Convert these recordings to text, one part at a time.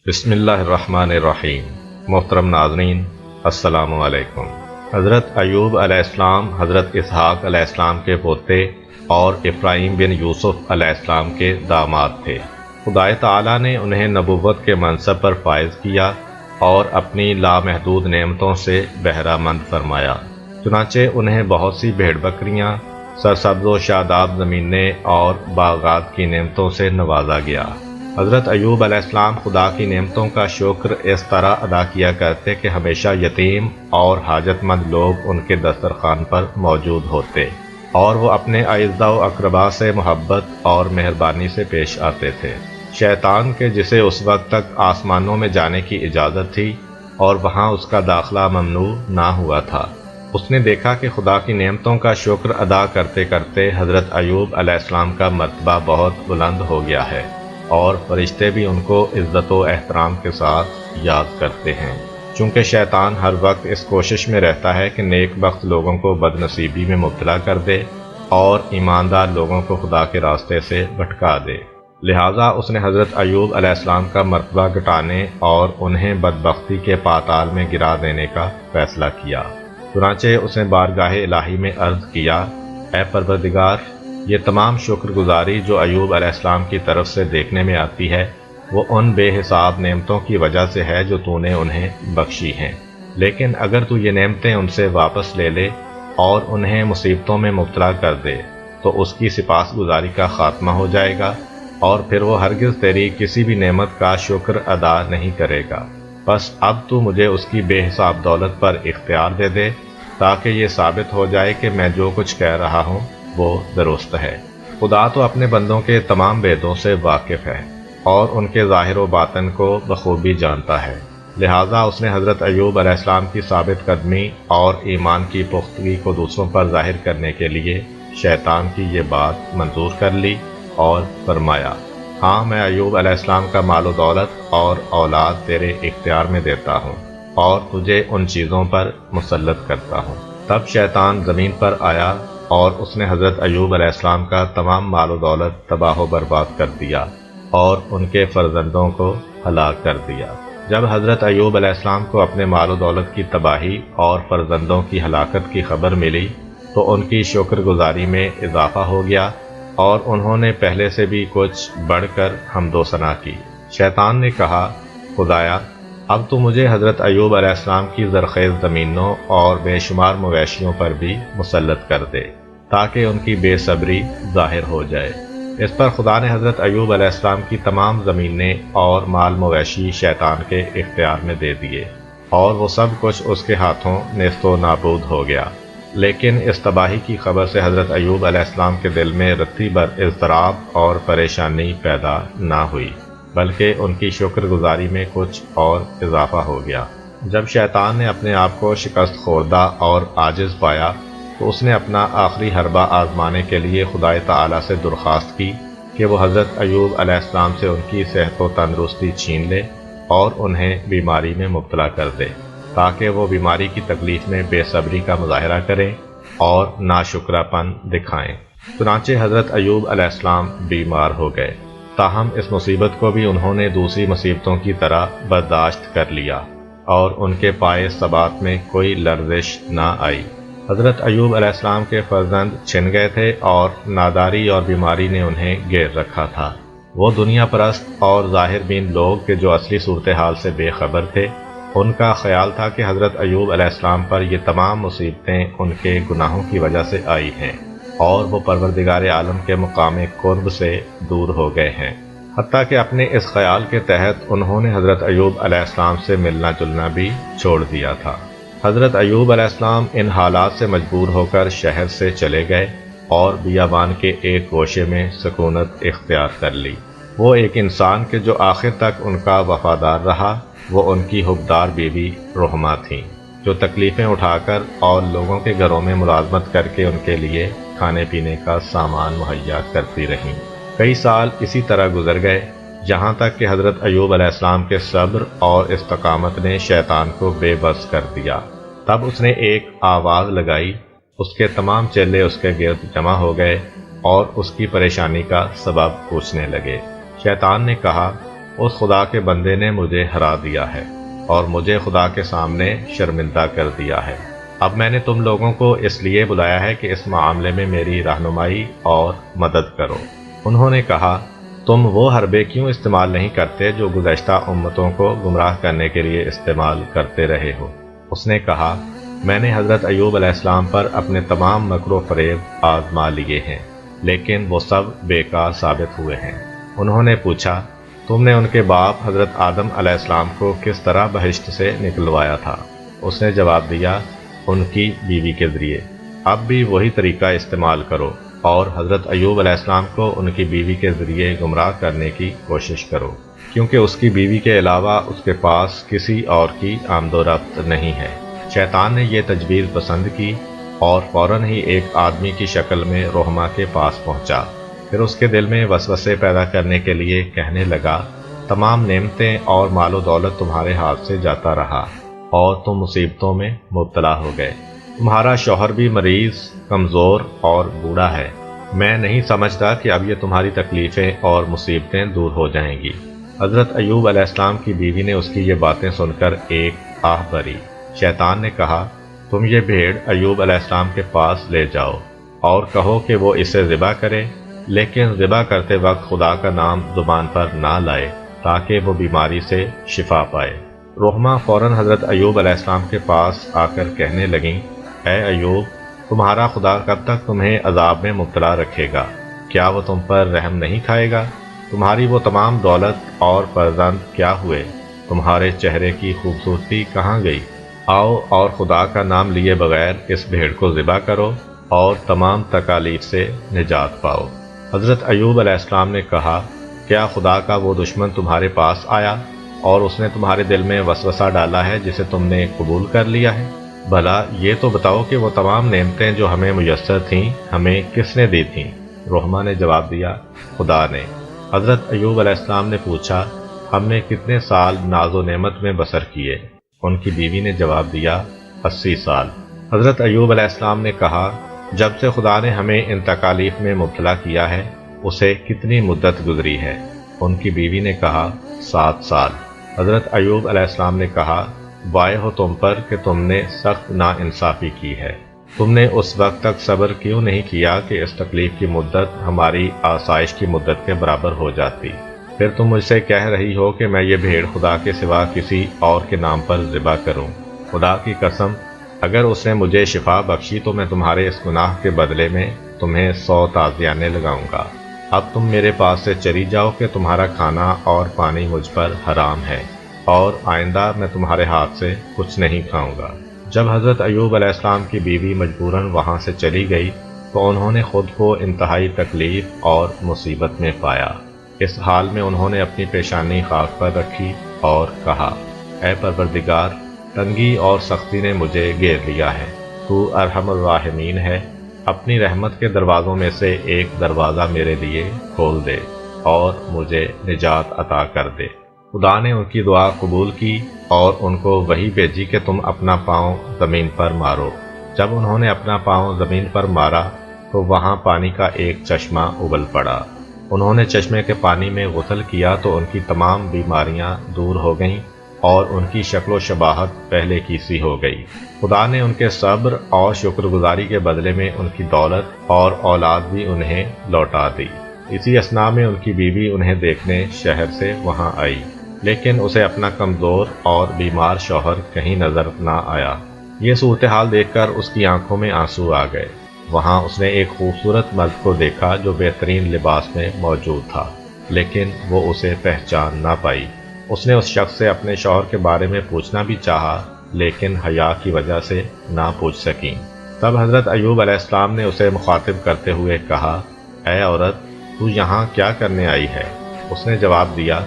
بسم اللہ الرحمن الرحیم۔ محترم ناظرین، السلام علیکم۔ حضرت ایوب علیہ السلام حضرت اسحاق علیہ السلام کے پوتے اور ابراہیم بن یوسف علیہ السلام کے داماد تھے۔ خدا تعالیٰ نے انہیں نبوت کے منصب پر فائز کیا اور اپنی لامحدود نعمتوں سے بہرہ مند فرمایا۔ چنانچہ انہیں بہت سی بھیڑ بکریاں، سرسبز و شاداب زمینیں اور باغات کی نعمتوں سے نوازا گیا۔ حضرت ایوب علیہ السلام خدا کی نعمتوں کا شکر اس طرح ادا کیا کرتے کہ ہمیشہ یتیم اور حاجت مند لوگ ان کے دسترخوان پر موجود ہوتے، اور وہ اپنے اعزاء و اقرباء سے محبت اور مہربانی سے پیش آتے تھے۔ شیطان کے جسے اس وقت تک آسمانوں میں جانے کی اجازت تھی اور وہاں اس کا داخلہ ممنوع نہ ہوا تھا، اس نے دیکھا کہ خدا کی نعمتوں کا شکر ادا کرتے کرتے حضرت ایوب علیہ السلام کا مرتبہ بہت بلند ہو گیا ہے، اور فرشتے بھی ان کو عزت و احترام کے ساتھ یاد کرتے ہیں۔ چونکہ شیطان ہر وقت اس کوشش میں رہتا ہے کہ نیک بخت لوگوں کو بد نصیبی میں مبتلا کر دے اور ایماندار لوگوں کو خدا کے راستے سے بھٹکا دے، لہٰذا اس نے حضرت ایوب علیہ السلام کا مرتبہ گھٹانے اور انہیں بدبختی کے پاتال میں گرا دینے کا فیصلہ کیا۔ چنانچہ اس نے بارگاہ الہی میں عرض کیا، اے پروردگار، یہ تمام شکر گزاری جو ایوب علیہ السلام کی طرف سے دیکھنے میں آتی ہے وہ ان بے حساب نعمتوں کی وجہ سے ہے جو تو نے انہیں بخشی ہیں، لیکن اگر تو یہ نعمتیں ان سے واپس لے لے اور انہیں مصیبتوں میں مبتلا کر دے تو اس کی سپاس گزاری کا خاتمہ ہو جائے گا، اور پھر وہ ہرگز تیری کسی بھی نعمت کا شکر ادا نہیں کرے گا۔ بس اب تو مجھے اس کی بے حساب دولت پر اختیار دے دے تاکہ یہ ثابت ہو جائے کہ میں جو کچھ کہہ رہا ہوں وہ درست ہے۔ خدا تو اپنے بندوں کے تمام بھیدوں سے واقف ہے اور ان کے ظاہر و باطن کو بخوبی جانتا ہے، لہٰذا اس نے حضرت ایوب علیہ السلام کی ثابت قدمی اور ایمان کی پختگی کو دوسروں پر ظاہر کرنے کے لیے شیطان کی یہ بات منظور کر لی اور فرمایا، ہاں میں ایوب علیہ السلام کا مال و دولت اور اولاد تیرے اختیار میں دیتا ہوں اور تجھے ان چیزوں پر مسلط کرتا ہوں۔ تب شیطان زمین پر آیا اور اس نے حضرت ایوب علیہ السلام کا تمام مال و دولت تباہ و برباد کر دیا اور ان کے فرزندوں کو ہلاک کر دیا۔ جب حضرت ایوب علیہ السلام کو اپنے مال و دولت کی تباہی اور فرزندوں کی ہلاکت کی خبر ملی تو ان کی شکر گزاری میں اضافہ ہو گیا اور انہوں نے پہلے سے بھی کچھ بڑھ کر حمد و ثنا کی۔ شیطان نے کہا، خدایا، اب تو مجھے حضرت ایوب علیہ السلام کی زرخیز زمینوں اور بے شمار مویشیوں پر بھی مسلط کر دے تاکہ ان کی بے صبری ظاہر ہو جائے۔ اس پر خدا نے حضرت ایوب علیہ السلام کی تمام زمینیں اور مال مویشی شیطان کے اختیار میں دے دیے اور وہ سب کچھ اس کے ہاتھوں نیست و نابود ہو گیا، لیکن اس تباہی کی خبر سے حضرت ایوب علیہ السلام کے دل میں رتی بر اضطراب اور پریشانی پیدا نہ ہوئی، بلکہ ان کی شکر گزاری میں کچھ اور اضافہ ہو گیا۔ جب شیطان نے اپنے آپ کو شکست خوردہ اور عاجز پایا تو اس نے اپنا آخری حربہ آزمانے کے لیے خدا تعالیٰ سے درخواست کی کہ وہ حضرت ایوب علیہ السلام سے ان کی صحت و تندرستی چھین لے اور انہیں بیماری میں مبتلا کر دے تاکہ وہ بیماری کی تکلیف میں بے صبری کا مظاہرہ کریں اور ناشکرہ پن دکھائیں۔ چنانچہ حضرت ایوب علیہ السلام بیمار ہو گئے، تاہم اس مصیبت کو بھی انہوں نے دوسری مصیبتوں کی طرح برداشت کر لیا اور ان کے پائے ثبات میں کوئی لرزش نہ آئی۔ حضرت ایوب علیہ السلام کے فرزند چھن گئے تھے اور ناداری اور بیماری نے انہیں گھیر رکھا تھا۔ وہ دنیا پرست اور ظاہر بین لوگ کہ جو اصلی صورتحال سے بے خبر تھے، ان کا خیال تھا کہ حضرت ایوب علیہ السلام پر یہ تمام مصیبتیں ان کے گناہوں کی وجہ سے آئی ہیں اور وہ پروردگار عالم کے مقام قرب سے دور ہو گئے ہیں، حتیٰ کہ اپنے اس خیال کے تحت انہوں نے حضرت ایوب علیہ السلام سے ملنا جلنا بھی چھوڑ دیا تھا۔ حضرت ایوب علیہ السلام ان حالات سے مجبور ہو کر شہر سے چلے گئے اور بیابان کے ایک گوشے میں سکونت اختیار کر لی۔ وہ ایک انسان کے جو آخر تک ان کا وفادار رہا، وہ ان کی حبدار بیوی رحمہ تھیں، جو تکلیفیں اٹھا کر اور لوگوں کے گھروں میں ملازمت کر کے ان کے لیے کھانے پینے کا سامان مہیا کرتی رہیں۔ کئی سال اسی طرح گزر گئے، یہاں تک کہ حضرت ایوب علیہ السلام کے صبر اور استقامت نے شیطان کو بے بس کر دیا۔ تب اس نے ایک آواز لگائی، اس کے تمام چیلے اس کے گرد جمع ہو گئے اور اس کی پریشانی کا سبب پوچھنے لگے۔ شیطان نے کہا، اس خدا کے بندے نے مجھے ہرا دیا ہے اور مجھے خدا کے سامنے شرمندہ کر دیا ہے۔ اب میں نے تم لوگوں کو اس لیے بلایا ہے کہ اس معاملے میں میری رہنمائی اور مدد کرو۔ انہوں نے کہا، تم وہ حربے کیوں استعمال نہیں کرتے جو گزشتہ امتوں کو گمراہ کرنے کے لیے استعمال کرتے رہے ہو؟ اس نے کہا، میں نے حضرت ایوب علیہ السلام پر اپنے تمام مکر و فریب آزما لیے ہیں، لیکن وہ سب بیکار ثابت ہوئے ہیں۔ انہوں نے پوچھا، تم نے ان کے باپ حضرت آدم علیہ السلام کو کس طرح بہشت سے نکلوایا تھا؟ اس نے جواب دیا، ان کی بیوی کے ذریعے۔ اب بھی وہی طریقہ استعمال کرو اور حضرت ایوب علیہ السلام کو ان کی بیوی کے ذریعے گمراہ کرنے کی کوشش کرو، کیونکہ اس کی بیوی کے علاوہ اس کے پاس کسی اور کی آمد و رفت نہیں ہے۔ شیطان نے یہ تجویز پسند کی اور فوراً ہی ایک آدمی کی شکل میں رحمہ کے پاس پہنچا۔ پھر اس کے دل میں وسوسے پیدا کرنے کے لیے کہنے لگا، تمام نعمتیں اور مال و دولت تمہارے ہاتھ سے جاتا رہا اور تم مصیبتوں میں مبتلا ہو گئے۔ تمہارا شوہر بھی مریض، کمزور اور بوڑھا ہے۔ میں نہیں سمجھتا کہ اب یہ تمہاری تکلیفیں اور مصیبتیں دور ہو جائیں گی۔ حضرت ایوب علیہ السلام کی بیوی نے اس کی یہ باتیں سن کر ایک آہ بھری۔ شیطان نے کہا، تم یہ بھیڑ ایوب علیہ السلام کے پاس لے جاؤ اور کہو کہ وہ اسے ذبح کرے، لیکن ذبح کرتے وقت خدا کا نام زبان پر نہ لائے تاکہ وہ بیماری سے شفا پائے۔ رحمہ فوراً حضرت ایوب علیہ السلام کے پاس آ کر کہنے لگیں، اے ایوب، تمہارا خدا کب تک تمہیں عذاب میں مبتلا رکھے گا؟ کیا وہ تم پر رحم نہیں کھائے گا؟ تمہاری وہ تمام دولت اور فرزند کیا ہوئے؟ تمہارے چہرے کی خوبصورتی کہاں گئی؟ آؤ اور خدا کا نام لیے بغیر اس بھیڑ کو ذبح کرو اور تمام تکالیف سے نجات پاؤ۔ حضرت ایوب علیہ السلام نے کہا، کیا خدا کا وہ دشمن تمہارے پاس آیا اور اس نے تمہارے دل میں وسوسہ ڈالا ہے جسے تم نے قبول کر لیا ہے؟ بھلا یہ تو بتاؤ کہ وہ تمام نعمتیں جو ہمیں میسر تھیں ہمیں کس نے دی تھیں؟ رحمہ نے جواب دیا، خدا نے۔ حضرت ایوب علیہ السلام نے پوچھا، ہم نے کتنے سال ناز و نعمت میں بسر کیے؟ ان کی بیوی نے جواب دیا، 80 سال۔ حضرت ایوب علیہ السلام نے کہا، جب سے خدا نے ہمیں ان تکالیف میں مبتلا کیا ہے اسے کتنی مدت گزری ہے؟ ان کی بیوی نے کہا، 7 سال۔ حضرت ایوب علیہ السلام نے کہا، وائے ہو تم پر کہ تم نے سخت ناانصافی کی ہے۔ تم نے اس وقت تک صبر کیوں نہیں کیا کہ اس تکلیف کی مدت ہماری آسائش کی مدت کے برابر ہو جاتی؟ پھر تم مجھ سے کہہ رہی ہو کہ میں یہ بھیڑ خدا کے سوا کسی اور کے نام پر ذبح کروں۔ خدا کی قسم، اگر اس نے مجھے شفا بخشی تو میں تمہارے اس گناہ کے بدلے میں تمہیں 100 تازیانے لگاؤں گا۔ اب تم میرے پاس سے چلی جاؤ کہ تمہارا کھانا اور پانی مجھ پر حرام ہے، اور آئندہ میں تمہارے ہاتھ سے کچھ نہیں کھاؤں گا۔ جب حضرت ایوب علیہ السلام کی بیوی مجبوراً وہاں سے چلی گئی تو انہوں نے خود کو انتہائی تکلیف اور مصیبت میں پایا۔ اس حال میں انہوں نے اپنی پیشانی خاک پر رکھی اور کہا، اے پروردگار، تنگی اور سختی نے مجھے گھیر لیا ہے، تو ارحم الراحمین ہے، اپنی رحمت کے دروازوں میں سے ایک دروازہ میرے لیے کھول دے اور مجھے نجات عطا کر دے۔ خدا نے ان کی دعا قبول کی اور ان کو وحی بھیجی کہ تم اپنا پاؤں زمین پر مارو۔ جب انہوں نے اپنا پاؤں زمین پر مارا تو وہاں پانی کا ایک چشمہ ابل پڑا۔ انہوں نے چشمے کے پانی میں غسل کیا تو ان کی تمام بیماریاں دور ہو گئیں اور ان کی شکل و شباہت پہلے کی سی ہو گئی۔ خدا نے ان کے صبر اور شکر گزاری کے بدلے میں ان کی دولت اور اولاد بھی انہیں لوٹا دی۔ اسی اثناء میں ان کی بیوی انہیں دیکھنے شہر سے وہاں آئی، لیکن اسے اپنا کمزور اور بیمار شوہر کہیں نظر نہ آیا۔ یہ صورتحال دیکھ کر اس کی آنکھوں میں آنسو آ گئے۔ وہاں اس نے ایک خوبصورت مرد کو دیکھا جو بہترین لباس میں موجود تھا، لیکن وہ اسے پہچان نہ پائی۔ اس نے اس شخص سے اپنے شوہر کے بارے میں پوچھنا بھی چاہا، لیکن حیا کی وجہ سے نہ پوچھ سکیں۔ تب حضرت ایوب علیہ السلام نے اسے مخاطب کرتے ہوئے کہا، اے عورت، تو یہاں کیا کرنے آئی ہے؟ اس نے جواب دیا،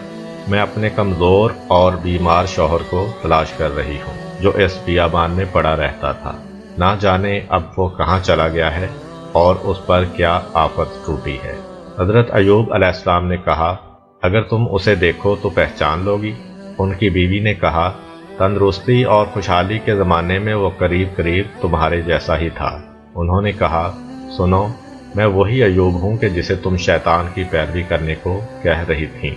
میں اپنے کمزور اور بیمار شوہر کو تلاش کر رہی ہوں جو اس بیابان میں پڑا رہتا تھا۔ نہ جانے اب وہ کہاں چلا گیا ہے اور اس پر کیا آفت ٹوٹی ہے۔ حضرت ایوب علیہ السلام نے کہا، اگر تم اسے دیکھو تو پہچان لوگی۔ ان کی بیوی نے کہا، تندرستی اور خوشحالی کے زمانے میں وہ قریب قریب تمہارے جیسا ہی تھا۔ انہوں نے کہا، سنو، میں وہی ایوب ہوں کہ جسے تم شیطان کی پیروی کرنے کو کہہ رہی تھیں۔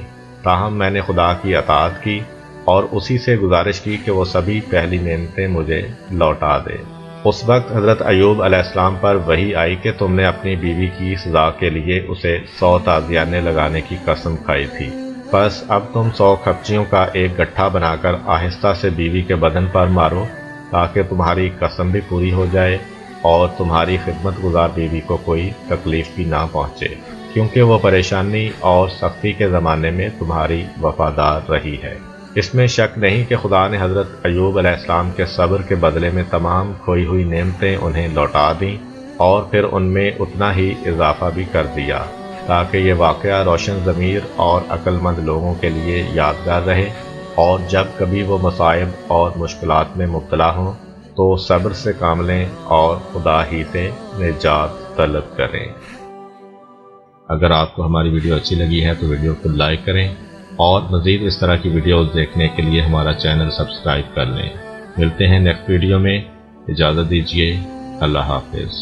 تاہم میں نے خدا کی اطاعت کی اور اسی سے گزارش کی کہ وہ سبھی پہلی نعمتیں مجھے لوٹا دے۔ اس وقت حضرت ایوب علیہ السلام پر وحی آئی کہ تم نے اپنی بیوی کی سزا کے لیے اسے 100 تازیانے لگانے کی قسم کھائی تھی، بس اب تم 100 کھپچیوں کا ایک گٹھا بنا کر آہستہ سے بیوی کے بدن پر مارو تاکہ تمہاری قسم بھی پوری ہو جائے اور تمہاری خدمت گزار بیوی کو کوئی تکلیف بھی نہ پہنچے، کیونکہ وہ پریشانی اور سختی کے زمانے میں تمہاری وفادار رہی ہے۔ اس میں شک نہیں کہ خدا نے حضرت ایوب علیہ السلام کے صبر کے بدلے میں تمام کھوئی ہوئی نعمتیں انہیں لوٹا دیں اور پھر ان میں اتنا ہی اضافہ بھی کر دیا تاکہ یہ واقعہ روشن ضمیر اور عقل مند لوگوں کے لیے یادگار رہے، اور جب کبھی وہ مصائب اور مشکلات میں مبتلا ہوں تو صبر سے کام لیں اور خدا ہی سے نجات طلب کریں۔ اگر آپ کو ہماری ویڈیو اچھی لگی ہے تو ویڈیو کو لائک کریں اور مزید اس طرح کی ویڈیوز دیکھنے کے لیے ہمارا چینل سبسکرائب کر لیں۔ ملتے ہیں نیکسٹ ویڈیو میں، اجازت دیجیے، اللہ حافظ۔